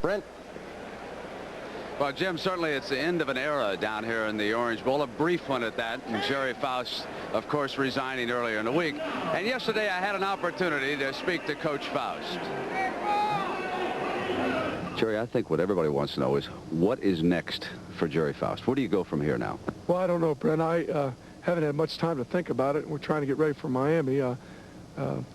Brent. Well, Jim, certainly it's the end of an era down here in the Orange Bowl, a brief one at that. And Gerry Faust, of course, resigning earlier in the week. And yesterday I had an opportunity to speak to Coach Faust. Gerry, I think what everybody wants to know is what is next for Gerry Faust? Where do you go from here now? Well, I don't know, Brent. I haven't had much time to think about it. We're trying to get ready for Miami.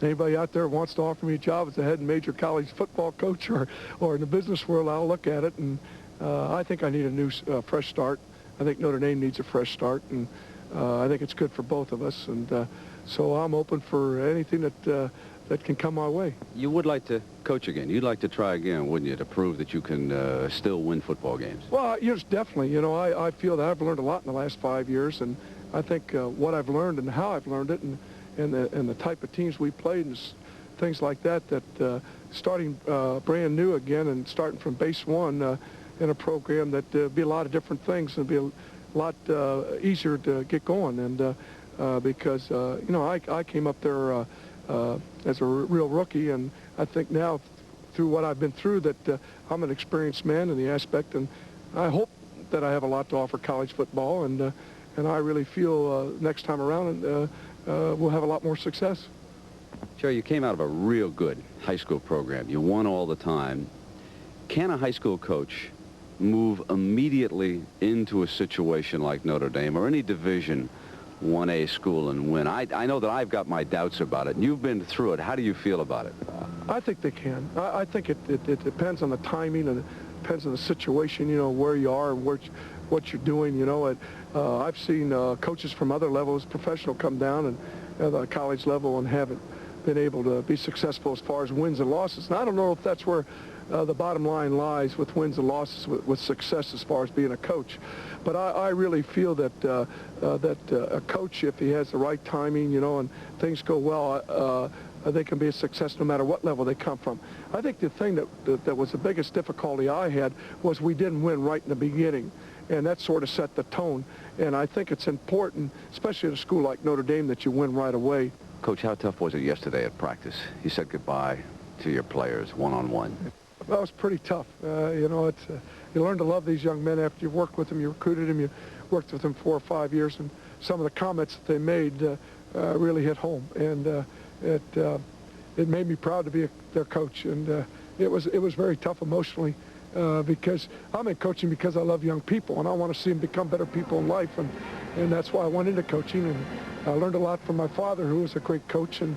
Anybody out there wants to offer me a job as a head major college football coach or in the business world, I'll look at it. And I think I need a new, fresh start. I think Notre Dame needs a fresh start, and I think it's good for both of us. And so I'm open for anything that can come my way. You would like to coach again. You'd like to try again, wouldn't you, to prove that you can still win football games? Well, yes, definitely. You know, I feel that I've learned a lot in the last 5 years, and I think what I've learned and how I've learned it, and the type of teams we played and things like that, starting brand new again and starting from base one in a program that be a lot of different things and be a lot easier to get going. And because, you know, I came up there as a real rookie, and I think now through what I've been through that I'm an experienced man in the aspect, and I hope that I have a lot to offer college football, and I really feel next time around we'll have a lot more success. Gerry, you came out of a real good high school program. You won all the time. Can a high school coach move immediately into a situation like Notre Dame or any Division 1A school and win? I know that I've got my doubts about it. You've been through it. How do you feel about it? I think they can. I think it depends on the timing, and it depends on the situation, you know, where you are and what you're doing, you know. I've seen coaches from other levels, professional, come down and at the college level and haven't been able to be successful as far as wins and losses. And I don't know if that's where the bottom line lies with wins and losses, with success as far as being a coach. But I really feel that a coach, if he has the right timing, you know, and things go well, they can be a success no matter what level they come from. I think the thing that was the biggest difficulty I had was we didn't win right in the beginning, and that sort of set the tone. And I think it's important, especially at a school like Notre Dame, that you win right away. Coach, how tough was it yesterday at practice? You said goodbye to your players one-on-one. That was pretty tough. You know, you learn to love these young men after you've worked with them, you recruited them, you worked with them 4 or 5 years, and some of the comments that they made really hit home. And it made me proud to be their coach, and it was very tough emotionally because I'm in coaching because I love young people, and I want to see them become better people in life, and that's why I went into coaching. And I learned a lot from my father, who was a great coach and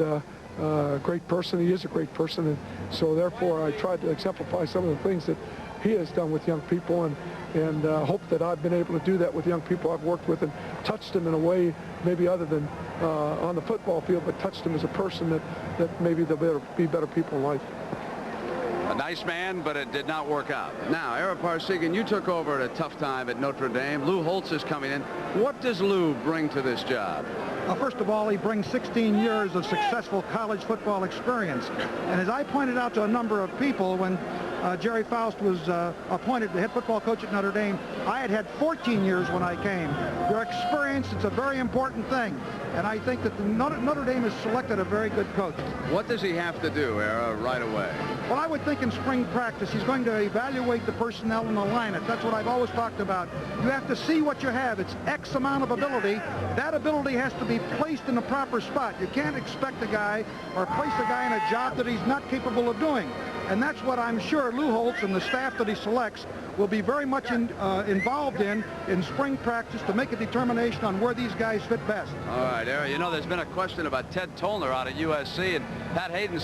a great person. He is a great person, and so therefore I tried to exemplify some of the things that he has done with young people, and hope that I've been able to do that with young people I've worked with and touched them in a way maybe other than on the football field, but touched them as a person that maybe they'll be better people in life. A nice man, but it did not work out. Now, Ara Parsegian, you took over at a tough time at Notre Dame. Lou Holtz is coming in. What does Lou bring to this job? First of all, he brings 16 years of successful college football experience. And as I pointed out to a number of people when Gerry Faust was appointed the head football coach at Notre Dame, I had 14 years when I came. Your experience, it's a very important thing. And I think that Notre Dame has selected a very good coach. What does he have to do, Ara, right away? Well, I would think in spring practice he's going to evaluate the personnel in the lineup. That's what I've always talked about. You have to see what you have. It's X amount of ability. That ability has to be placed in the proper spot. You can't expect a guy or place a guy in a job that he's not capable of doing. And that's what I'm sure Lou Holtz and the staff that he selects will be very much involved in spring practice to make a determination on where these guys fit best. All right, Ara, you know, there's been a question about Ted Tollner out at USC, and Pat Hayden